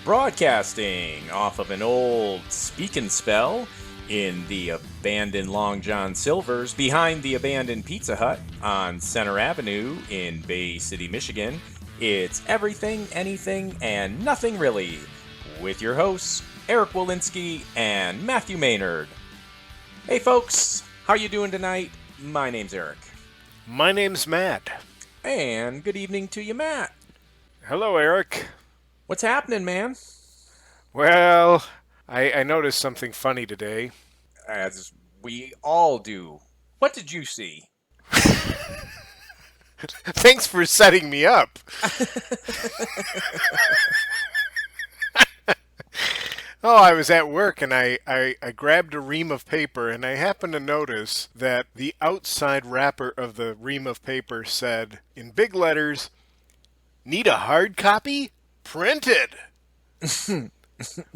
Broadcasting off of an old speak and spell in the abandoned Long John Silver's behind the abandoned Pizza Hut on Center Avenue in Bay City, Michigan. It's Everything, Anything, and Nothing Really with your hosts, Eric Walensky and Matthew Maynard. Hey folks, how you doing tonight? My name's Eric. My name's Matt. And good evening to you, Matt. Hello, Eric. What's happening, man? Well, I noticed something funny today. As we all do. What did you see? Thanks for setting me up. Oh, I was at work and I grabbed a ream of paper and I happened to notice that the outside wrapper of the ream of paper said, in big letters, "Need a hard copy? Printed."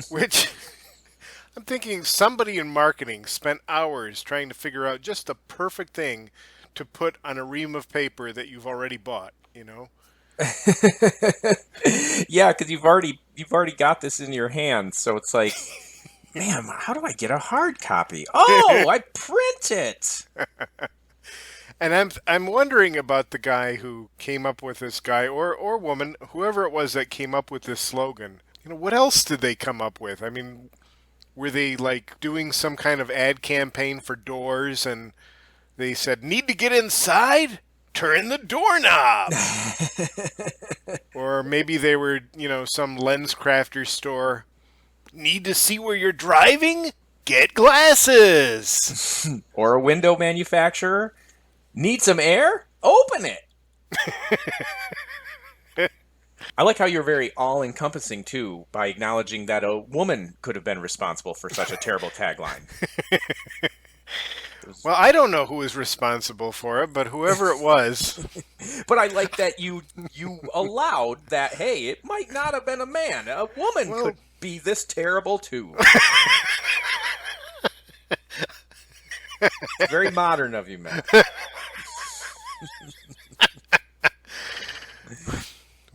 Which, I'm thinking somebody in marketing spent hours trying to figure out just the perfect thing to put on a ream of paper that you've already bought, you know? Yeah, because you've already got this in your hand, so it's like, man, how do I get a hard copy? Oh, I print it. And I'm wondering about the guy who came up with this guy, or woman, whoever it was that came up with this slogan. You know, what else did they come up with? I mean, were they like doing some kind of ad campaign for doors and they said, "Need to get inside? Turn the doorknob." Or maybe they were, some lens crafter store. "Need to see where you're driving? Get glasses." Or a window manufacturer. Need some air? Open it. I like how you're very all-encompassing, too, by acknowledging that a woman could have been responsible for such a terrible tagline. Well, I don't know who was responsible for it, but whoever it was. But I like that you allowed that, hey, it might not have been a man. A woman could be this terrible, too. It's very modern of you, Matt.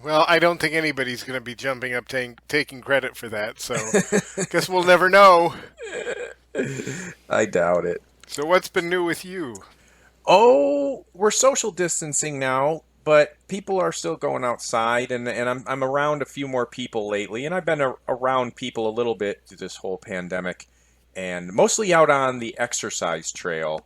Well, I don't think anybody's going to be jumping up taking credit for that, so guess we'll never know. I doubt it. So what's been new with you? Oh, we're social distancing now, but people are still going outside, and I'm around a few more people lately, and I've been around people a little bit through this whole pandemic, and mostly out on the exercise trail.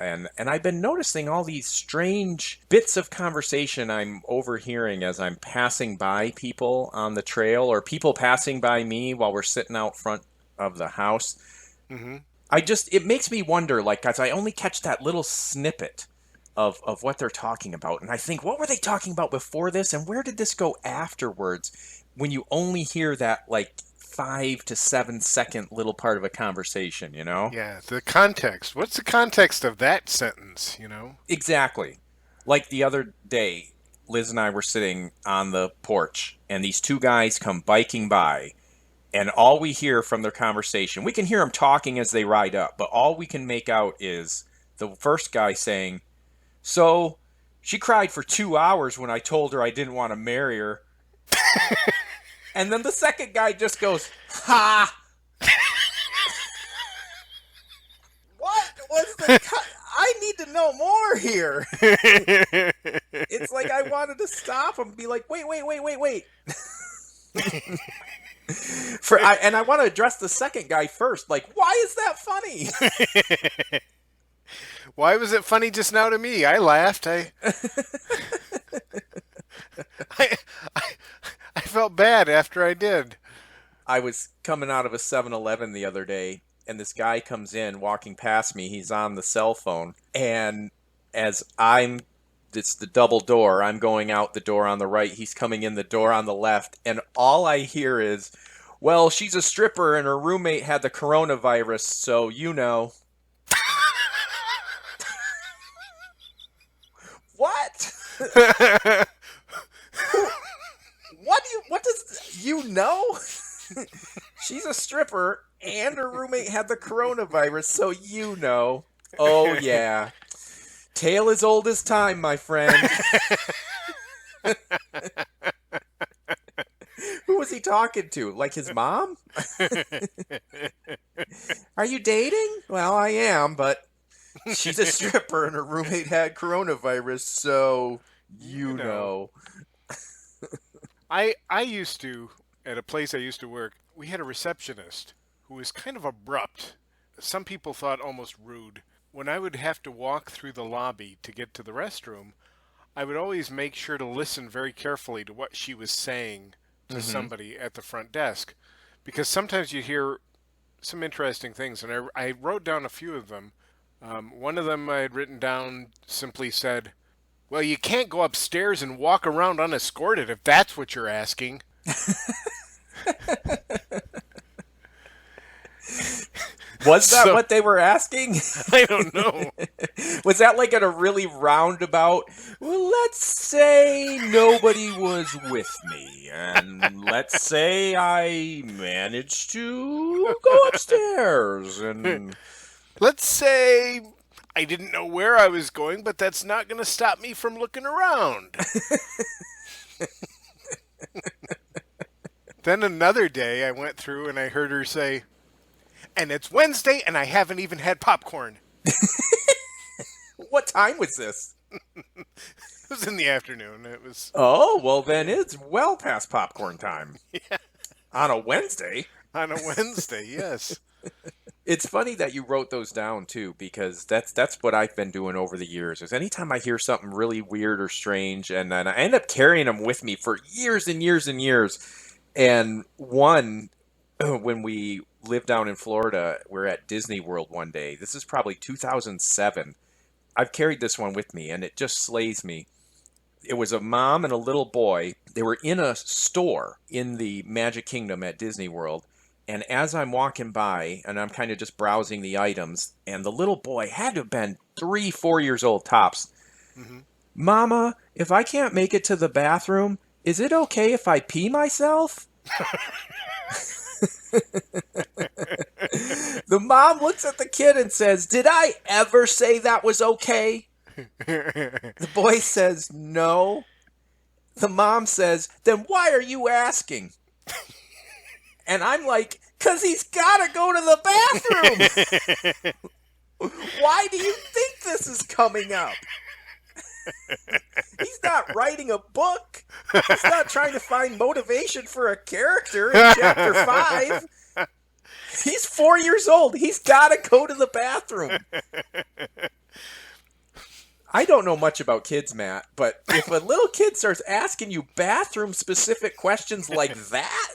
And I've been noticing all these strange bits of conversation I'm overhearing as I'm passing by people on the trail or people passing by me while we're sitting out front of the house. Mm-hmm. It makes me wonder, like, guys, I only catch that little snippet of what they're talking about. And I think, what were they talking about before this? And where did this go afterwards when you only hear that, like, 5 to 7 second little part of a conversation, you know? Yeah, the context. What's the context of that sentence, you know? Exactly. Like the other day, Liz and I were sitting on the porch, and these two guys come biking by, and all we hear from their conversation, we can hear them talking as they ride up, but all we can make out is the first guy saying, "So, she cried for 2 hours when I told her I didn't want to marry her." And then the second guy just goes, "Ha!" What was the I need to know more here. It's like I wanted to stop him and be like, wait. And I want to address the second guy first. Like, why is that funny? Why was it funny just now to me? I laughed. I felt bad after I did. I was coming out of a 7-Eleven the other day, and this guy comes in walking past me. He's on the cell phone. And it's the double door. I'm going out the door on the right. He's coming in the door on the left. And all I hear is, "Well, she's a stripper and her roommate had the coronavirus, so you know." What? What does you know? She's a stripper and her roommate had the coronavirus, so you know. Oh yeah. Tale as old as time, my friend. Who was he talking to? Like his mom? Are you dating? Well, I am, but she's a stripper and her roommate had coronavirus, so You you know. know. I used to, at a place I used to work, we had a receptionist who was kind of abrupt. Some people thought almost rude. When I would have to walk through the lobby to get to the restroom, I would always make sure to listen very carefully to what she was saying to Mm-hmm. somebody at the front desk. Because sometimes you hear some interesting things, and I wrote down a few of them. One of them I had written down simply said, "Well, you can't go upstairs and walk around unescorted if that's what you're asking." Was that So, what they were asking? I don't know. Was that like in a really roundabout? Well, let's say nobody was with me, and let's say I managed to go upstairs, and Let's say I didn't know where I was going, but that's not going to stop me from looking around. Then another day I went through and I heard her say, "And it's Wednesday and I haven't even had popcorn." what time was this? It was in the afternoon. It was Oh, well, then it's well past popcorn time on a Wednesday. on a Wednesday, yes. It's funny that you wrote those down too, because that's what I've been doing over the years. Is anytime I hear something really weird or strange, and then I end up carrying them with me for years and years and years. And one, when we lived down in Florida, we're at Disney World one day. This is probably 2007. I've carried this one with me, and it just slays me. It was a mom and a little boy. They were in a store in the Magic Kingdom at Disney World. And as I'm walking by, and I'm kind of just browsing the items, and the little boy had to have been 3, 4 years old tops. Hmm. Mama, if I can't make it to the bathroom, is it okay if I pee myself? The mom looks at the kid and says, "Did I ever say that was okay?" The boy says, "No." The mom says, "Then why are you asking?" And I'm like, "'Cause he's gotta go to the bathroom. Why do you think this is coming up?" He's not writing a book. He's not trying to find motivation for a character in chapter 5. He's 4 years old. He's gotta go to the bathroom. I don't know much about kids, Matt, but if a little kid starts asking you bathroom-specific questions like that,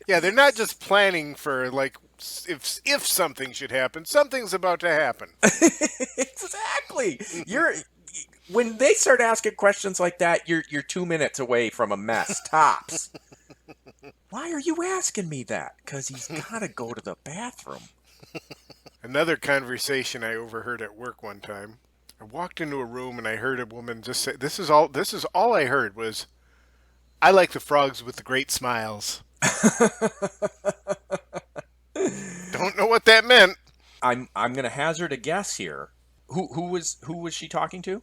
Yeah, they're not just planning for like if something should happen, something's about to happen. exactly. When they start asking questions like that, you're 2 minutes away from a mess, tops. Why are you asking me that? Because he's got to go to the bathroom. Another conversation I overheard at work one time. I walked into a room and I heard a woman just say, This is all I heard was, "I like the frogs with the great smiles." Don't know what that meant. I'm gonna hazard a guess here. Who was she talking to?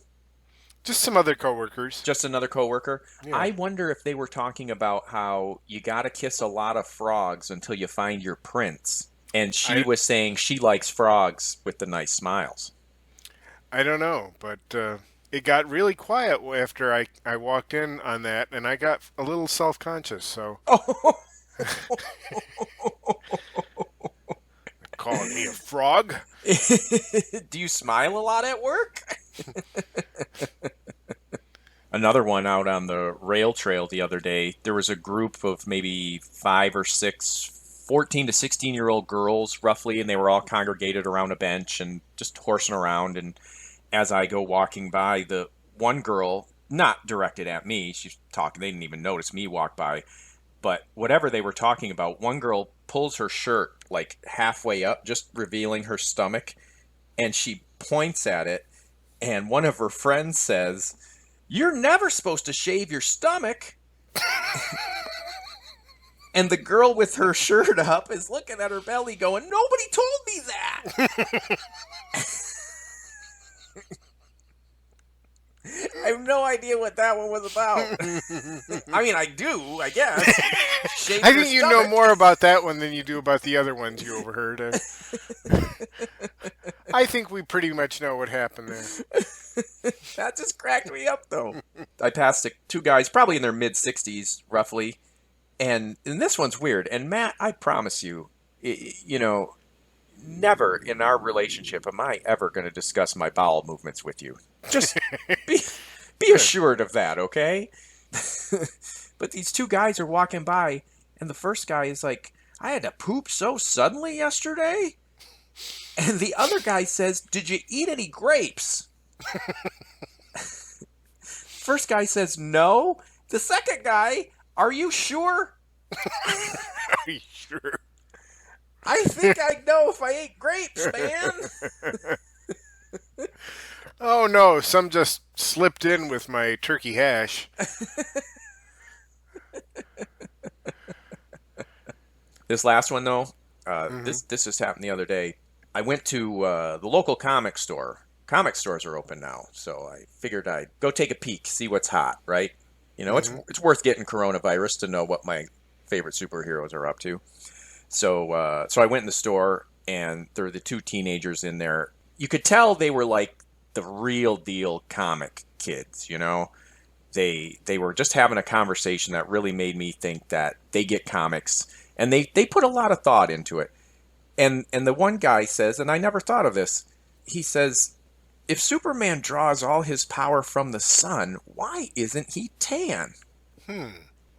Just some other coworkers. Just another coworker. Yeah. I wonder if they were talking about how you got to kiss a lot of frogs until you find your prince. And she I was saying she likes frogs with the nice smiles. I don't know, but it got really quiet after I walked in on that, and I got a little self-conscious. So Oh, calling me a frog? do you smile a lot at work? Another one out on the rail trail the other day, there was a group of maybe 5 or 6, 14 to 16-year-old girls, roughly, and they were all congregated around a bench and just horsing around. And as I go walking by, the one girl, not directed at me, she's talking, they didn't even notice me walk by, but whatever they were talking about, one girl pulls her shirt like halfway up, just revealing her stomach, and she points at it, and one of her friends says, "You're never supposed to shave your stomach." And the girl with her shirt up is looking at her belly going, "Nobody told me that." I have no idea what that one was about. I mean, I do, I guess. Shake I your think you know stomach. more about that one than you do about the other ones you overheard. I think we pretty much know what happened there. That just cracked me up, though. I passed two guys, probably in their mid 60s, roughly, and this one's weird. And Matt, I promise you, you know, never in our relationship am I ever going to discuss my bowel movements with you. Just be be Good. assured of that, okay? But these two guys are walking by, and the first guy is like, "I had to poop so suddenly yesterday." And the other guy says, "Did you eat any grapes?" First guy says, "No." The second guy, "Are you sure?" Are you sure? "I think I'd know if I ate grapes, man." Oh no, some just slipped in with my turkey hash. This last one, though, Hmm. this just happened the other day. I went to the local comic store. Comic stores are open now, so I figured I'd go take a peek, see what's hot, right? You know, Hmm. it's worth getting coronavirus to know what my favorite superheroes are up to. So I went in the store, and there were the two teenagers in there. You could tell they were like the real deal comic kids, you know. They were just having a conversation that really made me think that they get comics, and they put a lot of thought into it. And the one guy says, and I never thought of this, he says, if Superman draws all his power from the sun, why isn't he tan? Hmm.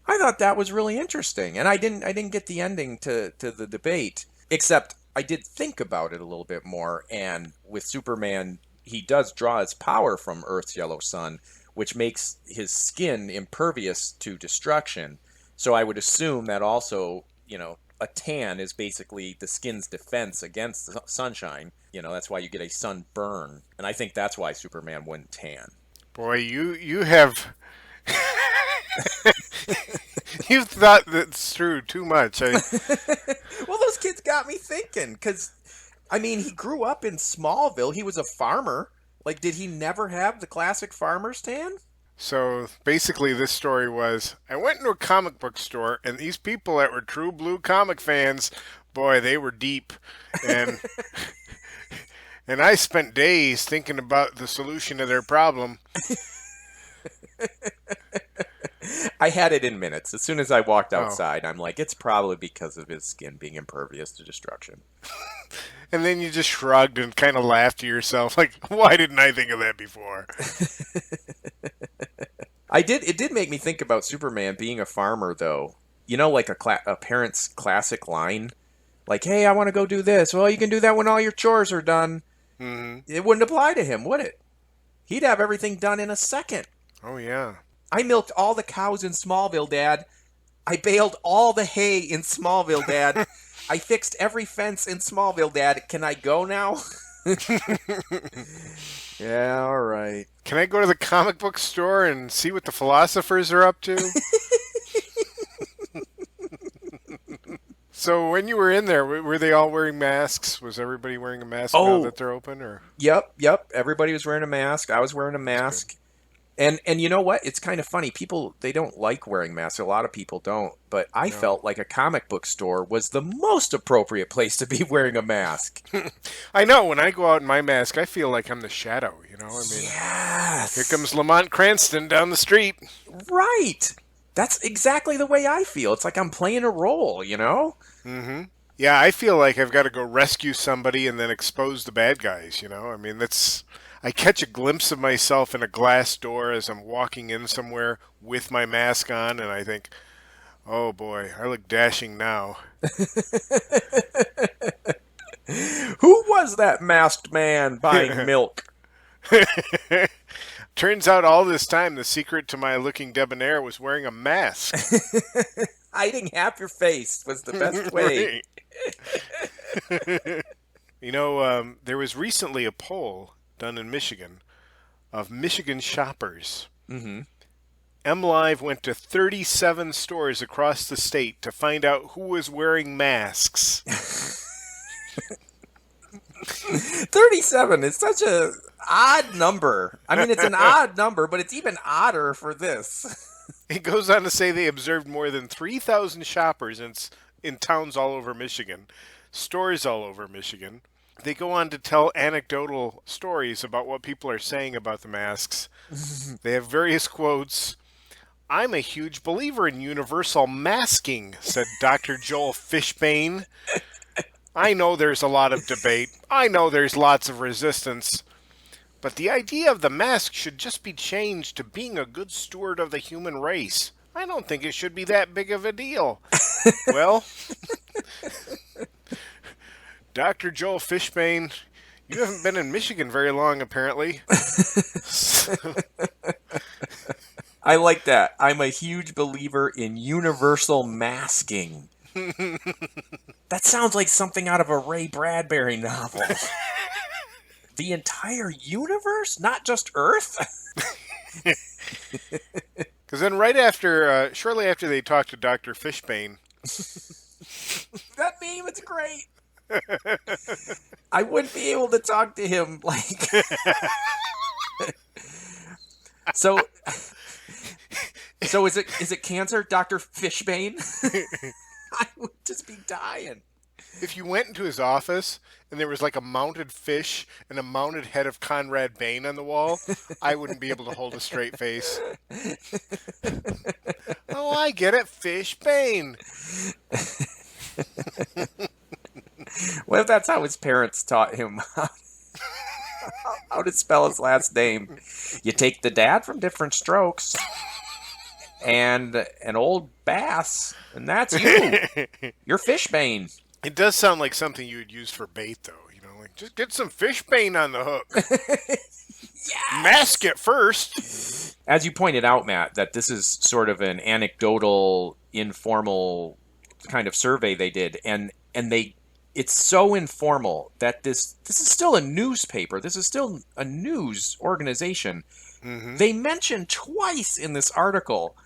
I thought that was really interesting, and I didn't get the ending to the debate, except I did think about it a little bit more. And with Superman, he does draw his power from Earth's yellow sun, which makes his skin impervious to destruction. So I would assume that also, you know, a tan is basically the skin's defense against the sunshine. You know, that's why you get a sunburn, and I think that's why Superman wouldn't tan. Boy, you have you've thought that's through too much. Well, those kids got me thinking, because I mean, he grew up in Smallville. He was a farmer. Like, did he never have the classic farmer's tan? So basically, this story was I went into a comic book store, and these people that were true blue comic fans, boy, they were deep. And and I spent days thinking about the solution to their problem. I had it in minutes. As soon as I walked Oh. outside, I'm like, it's probably because of his skin being impervious to destruction. And then you just shrugged and kind of laughed to yourself, like, why didn't I think of that before? It did make me think about Superman being a farmer, though. You know, like a parent's classic line, like, "Hey, I want to go do this." "Well, you can do that when all your chores are done." Hmm. It wouldn't apply to him, would it? He'd have everything done in a second. Oh, yeah. "I milked all the cows in Smallville, Dad. I baled all the hay in Smallville, Dad. I fixed every fence in Smallville, Dad. Can I go now?" Yeah, all right. Can I go to the comic book store and see what the philosophers are up to? So when you were in there, were they all wearing masks? Was everybody wearing a mask now Oh, that they're open, or yep. Everybody was wearing a mask. I was wearing a that's good? mask. And you know what? It's kind of funny. People, they don't like wearing masks. A lot of people don't. But I No. felt like a comic book store was the most appropriate place to be wearing a mask. I know when I go out in my mask, I feel like I'm the shadow. I mean, here Yes. comes Lamont Cranston down the street. Right. That's exactly the way I feel. It's like I'm playing a role, you know? Hmm. Yeah, I feel like I've got to go rescue somebody and then expose the bad guys. I mean, that's. I catch a glimpse of myself in a glass door as I'm walking in somewhere with my mask on, and I think, oh boy, I look dashing now. Who was that masked man buying milk? Turns out all this time the secret to my looking debonair was wearing a mask. Hiding half your face was the best way. Right. There was recently a poll done in Michigan of Michigan shoppers. Hmm. MLive went to 37 stores across the state to find out who was wearing masks. 37 is such a odd number. I mean, it's an odd number, but it's even odder for this. It goes on to say they observed more than 3,000 shoppers in towns all over Michigan, stores all over Michigan. They go on to tell anecdotal stories about what people are saying about the masks. They have various quotes. "I'm a huge believer in universal masking," said Dr. Joel Fishbane. "I know there's a lot of debate. I know there's lots of resistance. But the idea of the mask should just be changed to being a good steward of the human race. I don't think it should be that big of a deal." Well, Dr. Joel Fishbane, you haven't been in Michigan very long, apparently. I like that. I'm a huge believer in universal masking. That sounds like something out of a Ray Bradbury novel. The entire universe? Not just Earth? Because then shortly after they talked to Dr. Fishbane. That meme is great. I wouldn't be able to talk to him like... So is it cancer, Dr. Fishbane? I would just be dying. If you went into his office and there was like a mounted fish and a mounted head of Conrad Bain on the wall, I wouldn't be able to hold a straight face. Oh, I get it, Fishbane. What if that's how his parents taught him how to spell his last name? You take the dad from Different Strokes and an old bass, and that's you. You're Fishbane. It does sound like something you would use for bait, though. Like just get some Fishbane on the hook. Yes! Mask it first. As you pointed out, Matt, that this is sort of an anecdotal, informal kind of survey they did, and it's so informal that this is still a newspaper. This is still a news organization. Mm-hmm. They mention twice in this article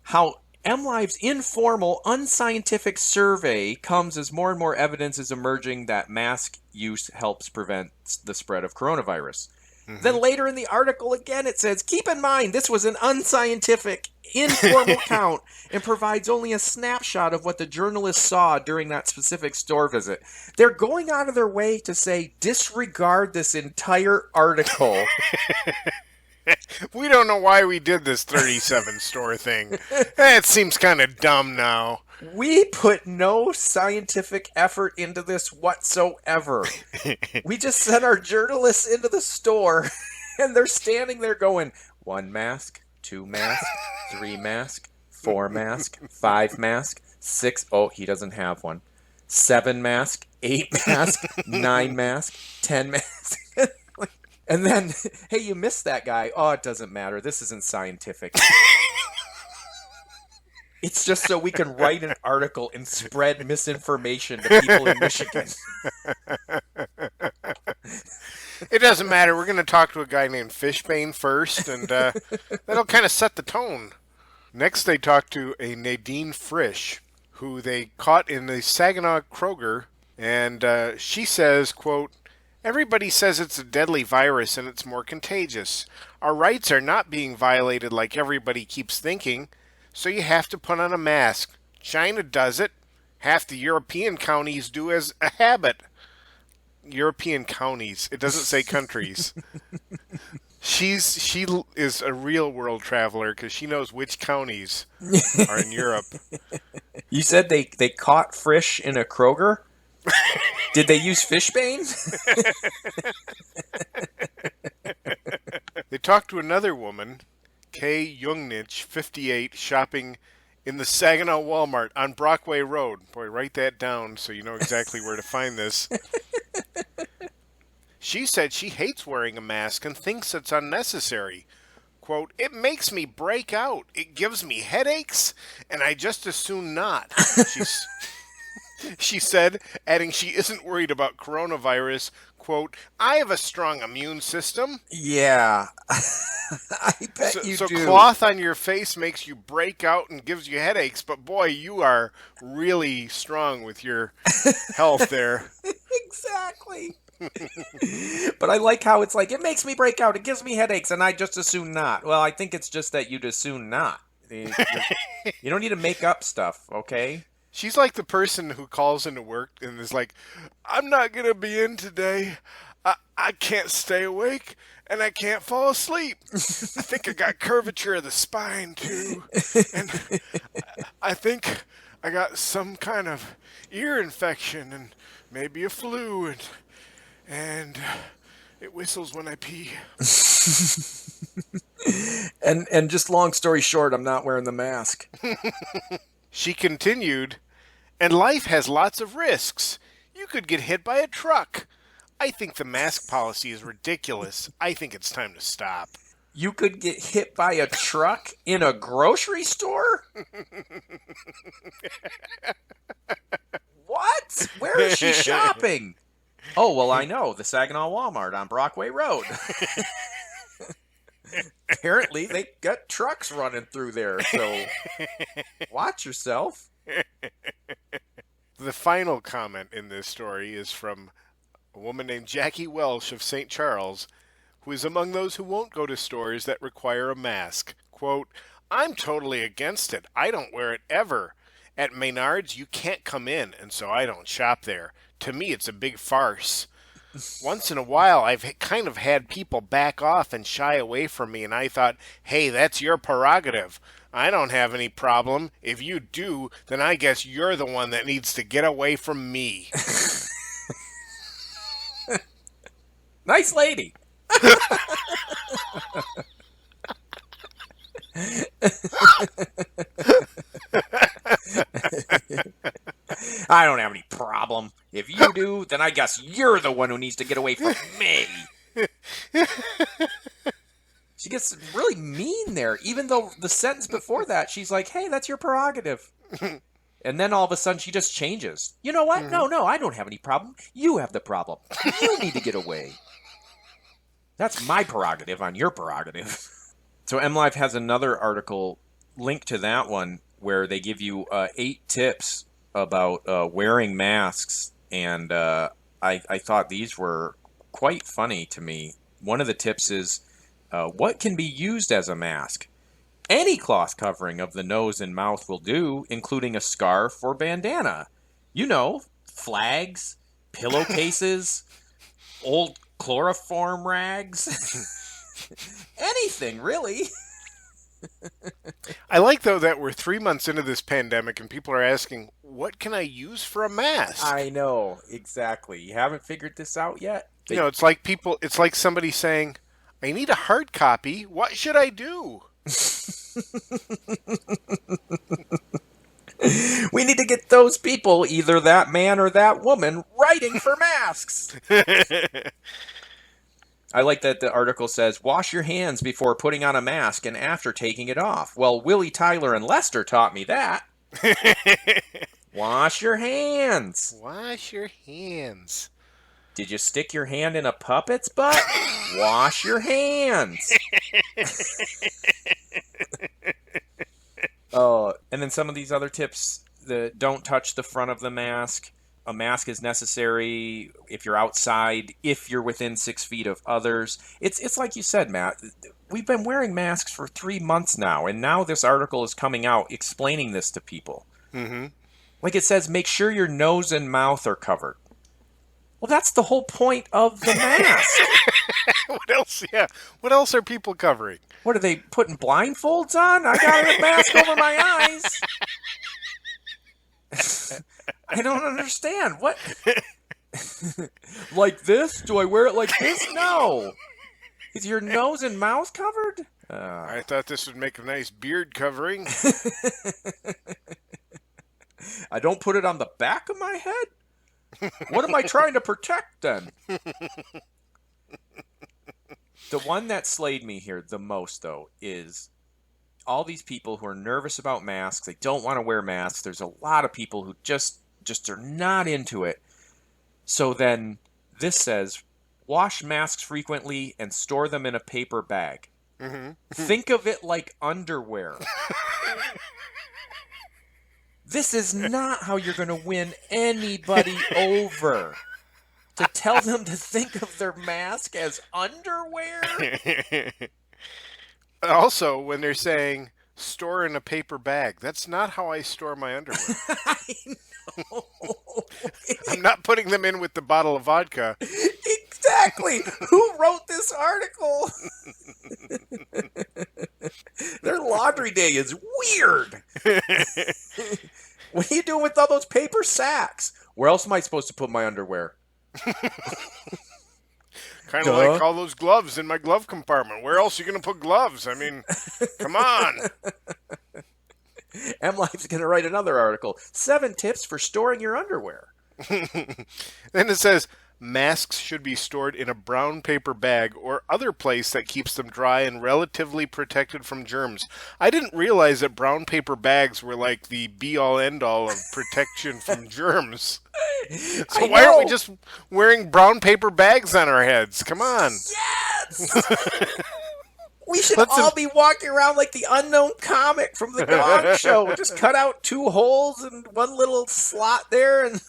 how MLive's informal, unscientific survey comes as more and more evidence is emerging that mask use helps prevent the spread of coronavirus. Mm-hmm. Then later in the article again it says, keep in mind this was an unscientific, informal count and provides only a snapshot of what the journalists saw during that specific store visit. They're going out of their way to say, disregard this entire article. We don't know why we did this 37 store thing. It seems kind of dumb now. We put no scientific effort into this whatsoever. We just sent our journalists into the store, and they're standing there going, 1 mask, 2 mask, 3 mask, 4 mask, 5 mask, 6, oh, he doesn't have one, 7 mask, 8 mask, 9 mask, 10 mask. And then, hey, you missed that guy. Oh, it doesn't matter. This isn't scientific. It's just so we can write an article and spread misinformation to people in Michigan. It doesn't matter. We're going to talk to a guy named Fishbane first, and that'll kind of set the tone. Next, they talk to a Nadine Frisch, who they caught in the Saginaw Kroger, and she says, quote, "Everybody says it's a deadly virus and it's more contagious. Our rights are not being violated like everybody keeps thinking, so you have to put on a mask. China does it. Half the European counties do as a habit." European counties. It doesn't say countries. She is a real world traveler because she knows which counties are in Europe. You said they caught Frisch in a Kroger? Did they use Fishbane? They talked to another woman, Kay Jungnich, 58, shopping in the Saginaw Walmart on Brockway Road. Boy, write that down so you know exactly where to find this. She said she hates wearing a mask and thinks it's unnecessary. Quote, "It makes me break out. It gives me headaches, and I just as soon not." She said, adding she isn't worried about coronavirus. Quote, "I have a strong immune system." Yeah, I bet you do. So cloth on your face makes you break out and gives you headaches, but boy, you are really strong with your health there. Exactly. But I like how it's like, it makes me break out, it gives me headaches, and I just as soon not. Well, I think it's just that you'd as soon not. You don't need to make up stuff, okay? She's like the person who calls into work and is like, I'm not going to be in today. I can't stay awake and I can't fall asleep. I think I got curvature of the spine too. And I think I got some kind of ear infection and maybe a flu and it whistles when I pee. And just long story short, I'm not wearing the mask. She continued, and life has lots of risks. You could get hit by a truck. I think the mask policy is ridiculous. I think it's time to stop. You could get hit by a truck in a grocery store? What? Where is she shopping? Oh, well, I know. The Saginaw Walmart on Brockway Road. Apparently, they got trucks running through there, so watch yourself. The final comment in this story is from a woman named Jackie Welsh of St. Charles, who is among those who won't go to stores that require a mask. Quote, I'm totally against it. I don't wear it ever. At Maynard's, you can't come in, and so I don't shop there. To me, it's a big farce. Once in a while, I've kind of had people back off and shy away from me, and I thought, hey, that's your prerogative. I don't have any problem. If you do, then I guess you're the one that needs to get away from me. Nice lady. I don't have any problem. If you do, then I guess you're the one who needs to get away from me. She gets really mean there, even though the sentence before that, she's like, hey, that's your prerogative. And then all of a sudden she just changes. You know what? No, I don't have any problem. You have the problem. You need to get away. That's my prerogative on your prerogative. So MLive has another article linked to that one where they give you 8 tips about wearing masks. And I thought these were quite funny to me. One of the tips is, what can be used as a mask? Any cloth covering of the nose and mouth will do, including a scarf or bandana. You know, flags, pillowcases, old chloroform rags. Anything, really. I like, though, that we're 3 months into this pandemic and people are asking, what can I use for a mask? I know, exactly. You haven't figured this out yet? You know, it's like somebody saying, I need a hard copy. What should I do? We need to get those people, either that man or that woman, writing for masks. I like that the article says, wash your hands before putting on a mask and after taking it off. Well, Willie, Tyler, and Lester taught me that. Wash your hands. Wash your hands. Did you stick your hand in a puppet's butt? Wash your hands. And then some of these other tips, don't touch the front of the mask. A mask is necessary if you're outside, if you're within 6 feet of others. It's like you said, Matt. We've been wearing masks for 3 months now, and now this article is coming out explaining this to people. Mm-hmm. Like it says, make sure your nose and mouth are covered. Well, that's the whole point of the mask. What else? Yeah. What else are people covering? What, are they putting blindfolds on? I got a mask over my eyes. I don't understand. What? Like this? Do I wear it like this? No. Is your nose and mouth covered? I thought this would make a nice beard covering. I don't put it on the back of my head? What am I trying to protect then? The one that slayed me here the most, though, is all these people who are nervous about masks. They don't want to wear masks. There's a lot of people who just are not into it. So then this says, wash masks frequently and store them in a paper bag. Mm-hmm. Think of it like underwear. This is not how you're going to win anybody over. To tell them to think of their mask as underwear? Also, when they're saying store in a paper bag, that's not how I store my underwear. I know. I'm not putting them in with the bottle of vodka. Exactly. Who wrote this article? Their laundry day is weird. What are you doing with all those paper sacks? Where else am I supposed to put my underwear? Kind of like all those gloves in my glove compartment. Where else are you going to put gloves? I mean, come on. MLife's going to write another article. 7 tips for storing your underwear. Then it says, masks should be stored in a brown paper bag or other place that keeps them dry and relatively protected from germs. I didn't realize that brown paper bags were like the be-all, end-all of protection from germs. So why aren't we just wearing brown paper bags on our heads? Come on. Yes! We should all be walking around like the unknown comic from the Gong Show. Just cut out 2 holes and 1 little slot there. And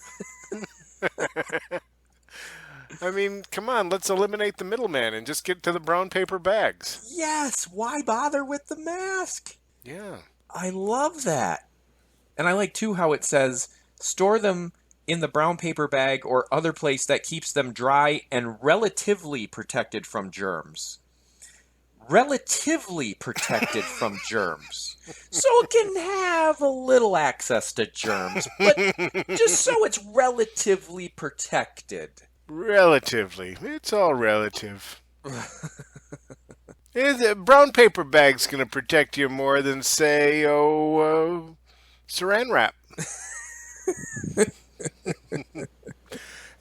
I mean, come on, let's eliminate the middleman and just get to the brown paper bags. Yes, why bother with the mask? Yeah. I love that. And I like, too, how it says, store them in the brown paper bag or other place that keeps them dry and relatively protected from germs. Relatively protected from germs. So it can have a little access to germs, but just so it's relatively protected. Relatively. It's all relative. A brown paper bag's going to protect you more than, say, saran wrap.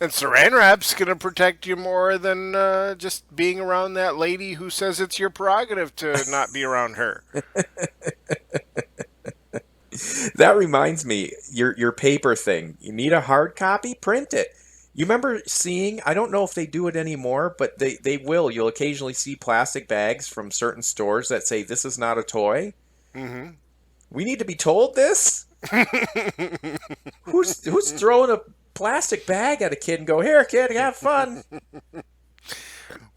And saran wrap's going to protect you more than just being around that lady who says it's your prerogative to not be around her. That reminds me, your paper thing. You need a hard copy? Print it. You remember seeing, I don't know if they do it anymore, but they will. You'll occasionally see plastic bags from certain stores that say, this is not a toy. Mm-hmm. We need to be told this? Who's throwing a plastic bag at a kid and go, here, kid, have fun?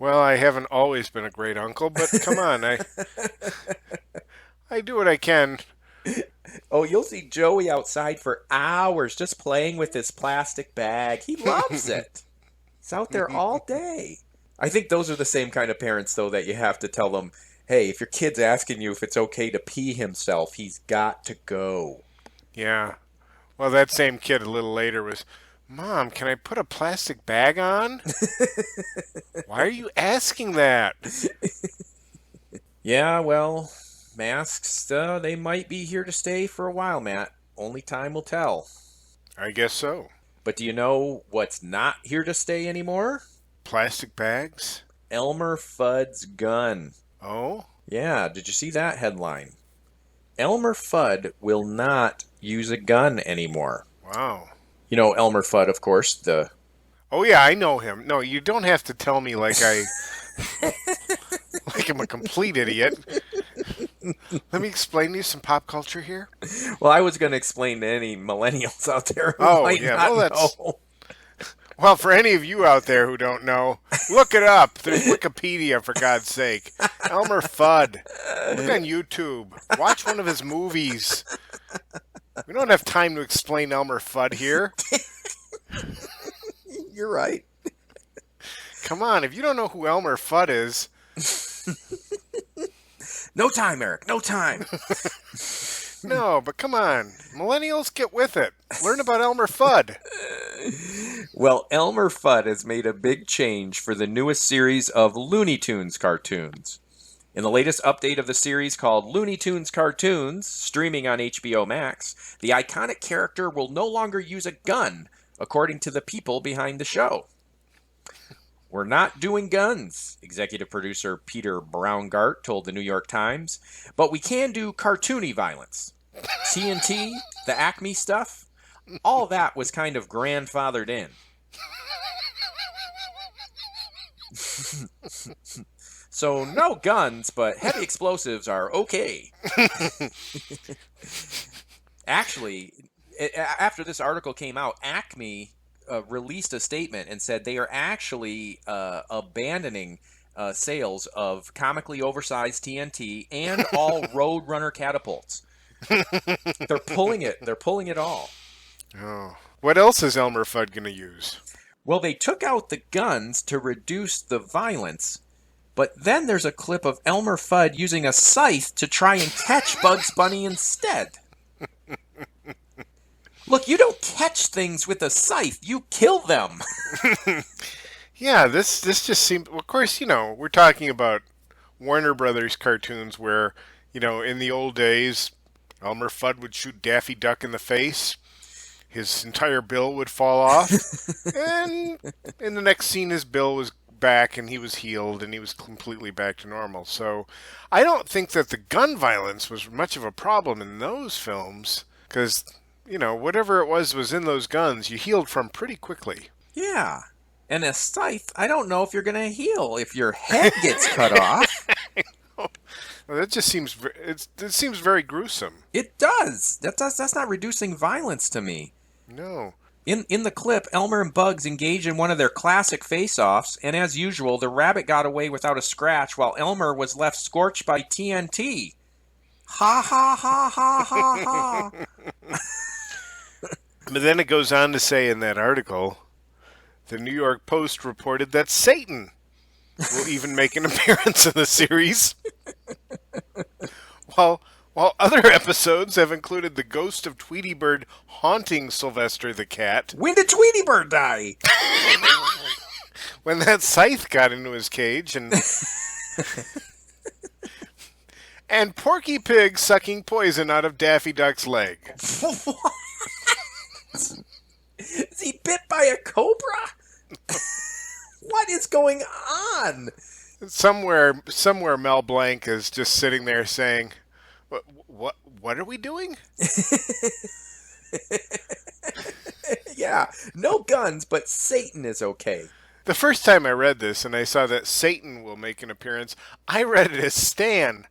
Well, I haven't always been a great uncle, but come on, I do what I can. Oh, you'll see Joey outside for hours just playing with his plastic bag. He loves it. He's out there all day. I think those are the same kind of parents, though, that you have to tell them, hey, if your kid's asking you if it's okay to pee himself, he's got to go. Yeah. Well, that same kid a little later was, Mom, can I put a plastic bag on? Why are you asking that? Yeah, well, masks, they might be here to stay for a while, Matt. Only time will tell. I guess so. But do you know what's not here to stay anymore? Plastic bags? Elmer Fudd's gun. Oh? Yeah, did you see that headline? Elmer Fudd will not use a gun anymore. Wow. You know Elmer Fudd, of course, the... Oh, yeah, I know him. No, you don't have to tell me like like I'm a complete idiot. Let me explain to you some pop culture here. Well, I was going to explain to any millennials out there who might not know. Well, for any of you out there who don't know, look it up. There's Wikipedia, for God's sake. Elmer Fudd. Look on YouTube. Watch one of his movies. We don't have time to explain Elmer Fudd here. You're right. Come on, if you don't know who Elmer Fudd is... No time, Eric. No time. No, but come on. Millennials, get with it. Learn about Elmer Fudd. Well, Elmer Fudd has made a big change for the newest series of Looney Tunes cartoons. In the latest update of the series called Looney Tunes Cartoons, streaming on HBO Max, the iconic character will no longer use a gun, according to the people behind the show. We're not doing guns, executive producer Peter Braungart told the New York Times, but we can do cartoony violence. TNT, the Acme stuff, all that was kind of grandfathered in. So no guns, but heavy explosives are okay. Actually, after this article came out, Acme released a statement and said they are actually abandoning sales of comically oversized TNT and all Roadrunner catapults. They're pulling it. They're pulling it all. Oh. What else is Elmer Fudd going to use? Well, they took out the guns to reduce the violence, but then there's a clip of Elmer Fudd using a scythe to try and catch Bugs Bunny instead. Look, you don't catch things with a scythe. You kill them. Yeah, this just seems... Of course, we're talking about Warner Brothers cartoons where, in the old days, Elmer Fudd would shoot Daffy Duck in the face. His entire bill would fall off. And in the next scene, his bill was back and he was healed and he was completely back to normal. So I don't think that the gun violence was much of a problem in those films because, whatever it was in those guns, you healed from pretty quickly. Yeah. And a scythe, I don't know if you're going to heal if your head gets cut off. Well, that just seems very gruesome. It does. That's not reducing violence to me. No. In the clip, Elmer and Bugs engage in one of their classic face-offs, and as usual, the rabbit got away without a scratch while Elmer was left scorched by TNT. Ha ha ha ha ha ha. But then it goes on to say in that article, the New York Post reported that Satan will even make an appearance in the series. While other episodes have included the ghost of Tweety Bird haunting Sylvester the cat. When did Tweety Bird die? When that scythe got into his cage and Porky Pig sucking poison out of Daffy Duck's leg. What? Is he bit by a cobra? What is going on? Somewhere Mel Blanc is just sitting there saying, What are we doing? Yeah, no guns, but Satan is okay. The first time I read this and I saw that Satan will make an appearance, I read it as Stan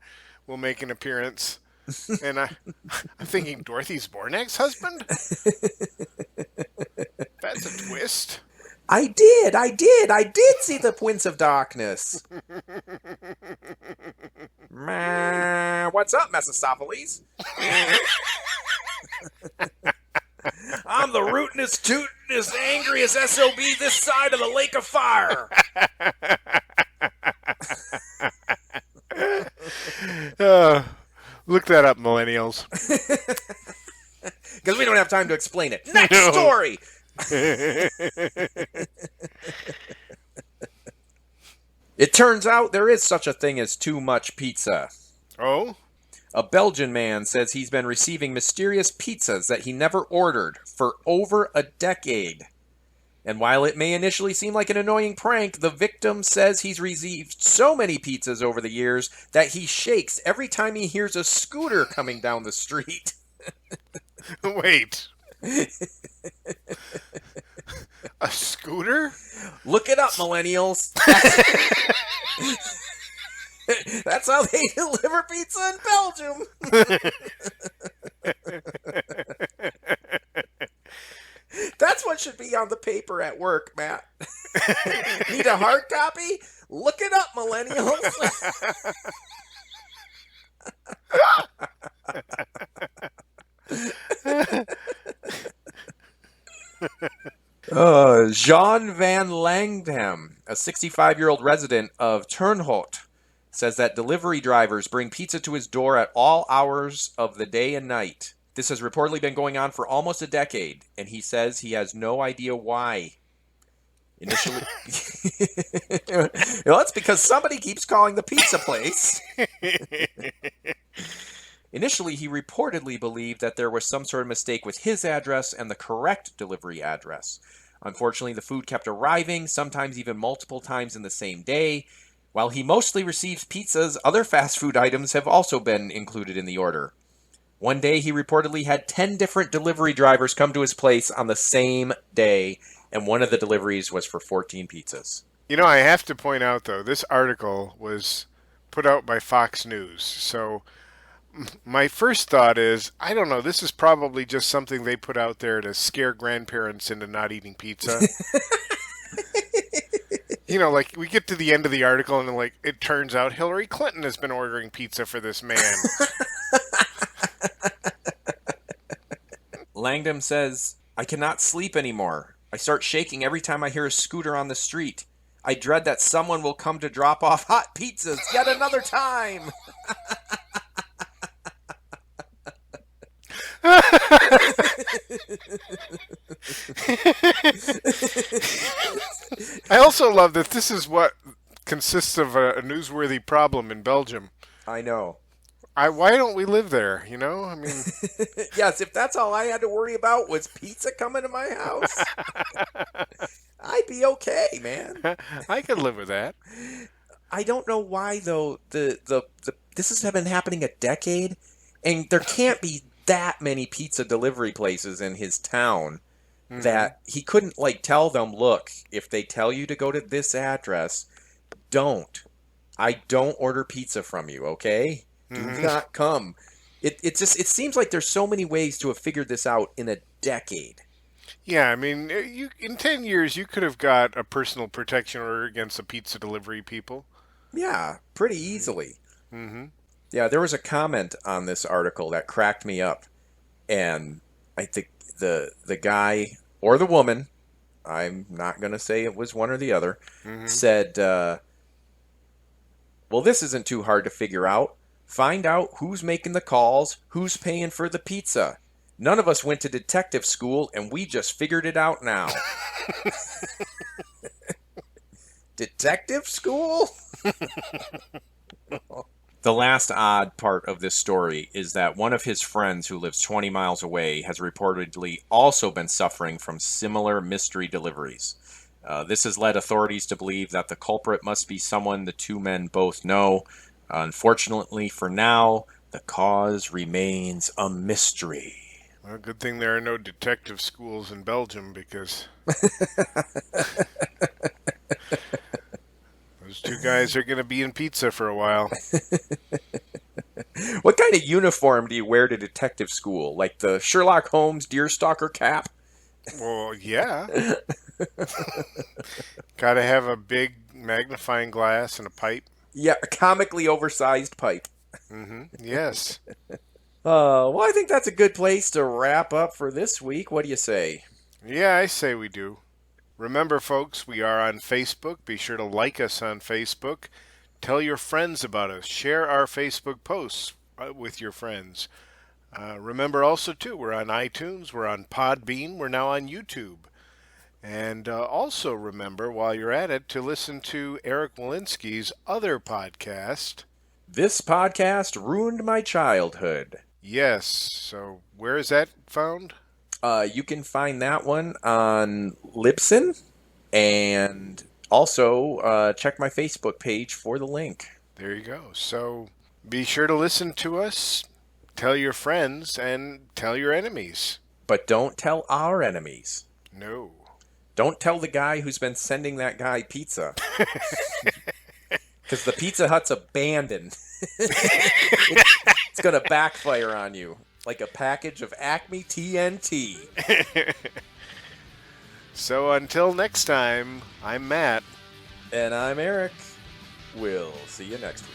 will make an appearance. And I'm thinking, Dorothy Zbornak's husband? That's a twist. I did see the Prince of Darkness. What's up, Mephistopheles? I'm the rootinest, tootinest, angriest SOB this side of the lake of fire. Look that up, millennials. Because we don't have time to explain it. Next story! It turns out there is such a thing as too much pizza. Oh? A Belgian man says he's been receiving mysterious pizzas that he never ordered for over a decade. And while it may initially seem like an annoying prank, the victim says he's received so many pizzas over the years that he shakes every time he hears a scooter coming down the street. Wait. A scooter? Look it up, millennials. That's how they deliver pizza in Belgium. That's what should be on the paper at work, Matt. Need a hard copy? Look it up, millennials. Jean van Langdam, a 65-year-old resident of Turnhout, says that delivery drivers bring pizza to his door at all hours of the day and night. This has reportedly been going on for almost a decade, and he says he has no idea why. Initially, well, it's because somebody keeps calling the pizza place. Initially, he reportedly believed that there was some sort of mistake with his address and the correct delivery address. Unfortunately, the food kept arriving, sometimes even multiple times in the same day. While he mostly receives pizzas, other fast food items have also been included in the order. One day, he reportedly had 10 different delivery drivers come to his place on the same day, and one of the deliveries was for 14 pizzas. You know, I have to point out, though, this article was put out by Fox News, so my first thought is, I don't know, this is probably just something they put out there to scare grandparents into not eating pizza. Like we get to the end of the article and like it turns out Hillary Clinton has been ordering pizza for this man. Langdon says, I cannot sleep anymore. I start shaking every time I hear a scooter on the street. I dread that someone will come to drop off hot pizzas yet another time. I also love that this is what consists of a newsworthy problem in Belgium. I know. Why don't we live there? I mean, Yes, if that's all I had to worry about was pizza coming to my house, I'd be okay, man. I could live with that. I don't know why though. This has been happening a decade, and there can't be that many pizza delivery places in his town that he couldn't tell them, look, if they tell you to go to this address, don't. I don't order pizza from you, okay? Do not come. It seems like there's so many ways to have figured this out in a decade. Yeah, I mean, in 10 years you could have got a personal protection order against the pizza delivery people. Yeah, pretty easily. Yeah, there was a comment on this article that cracked me up, and I think the guy or the woman, I'm not going to say it was one or the other, said, well, this isn't too hard to figure out. Find out who's making the calls, who's paying for the pizza. None of us went to detective school, and we just figured it out now. Detective school? The last odd part of this story is that one of his friends who lives 20 miles away has reportedly also been suffering from similar mystery deliveries. This has led authorities to believe that the culprit must be someone the two men both know. Unfortunately for now, the cause remains a mystery. Well, good thing there are no detective schools in Belgium, because those two guys are going to be in pizza for a while. What kind of uniform do you wear to detective school? Like the Sherlock Holmes deerstalker cap? Well, yeah. Got to have a big magnifying glass and a pipe. Yeah, a comically oversized pipe. Yes. Well, I think that's a good place to wrap up for this week. What do you say? Yeah, I say we do. Remember, folks, we are on Facebook. Be sure to like us on Facebook. Tell your friends about us. Share our Facebook posts with your friends. Remember also, too, we're on iTunes. We're on Podbean. We're now on YouTube. And also remember, while you're at it, to listen to Eric Walensky's other podcast. This podcast ruined my childhood. Yes. So where is that found? You can find that one on Libsyn, and also check my Facebook page for the link. There you go. So be sure to listen to us, tell your friends, and tell your enemies. But don't tell our enemies. No. Don't tell the guy who's been sending that guy pizza. Because the Pizza Hut's abandoned. It's going to backfire on you. Like a package of Acme TNT. So until next time, I'm Matt. And I'm Eric. We'll see you next week.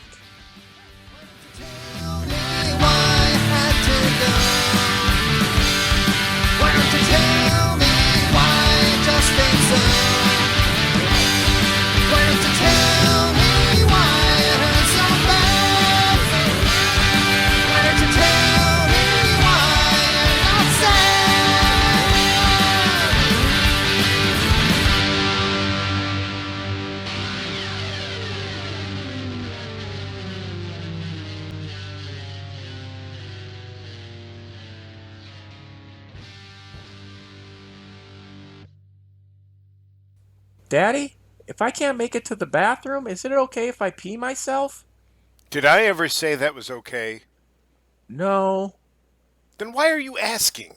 Daddy, if I can't make it to the bathroom, is it okay if I pee myself? Did I ever say that was okay? No. Then why are you asking?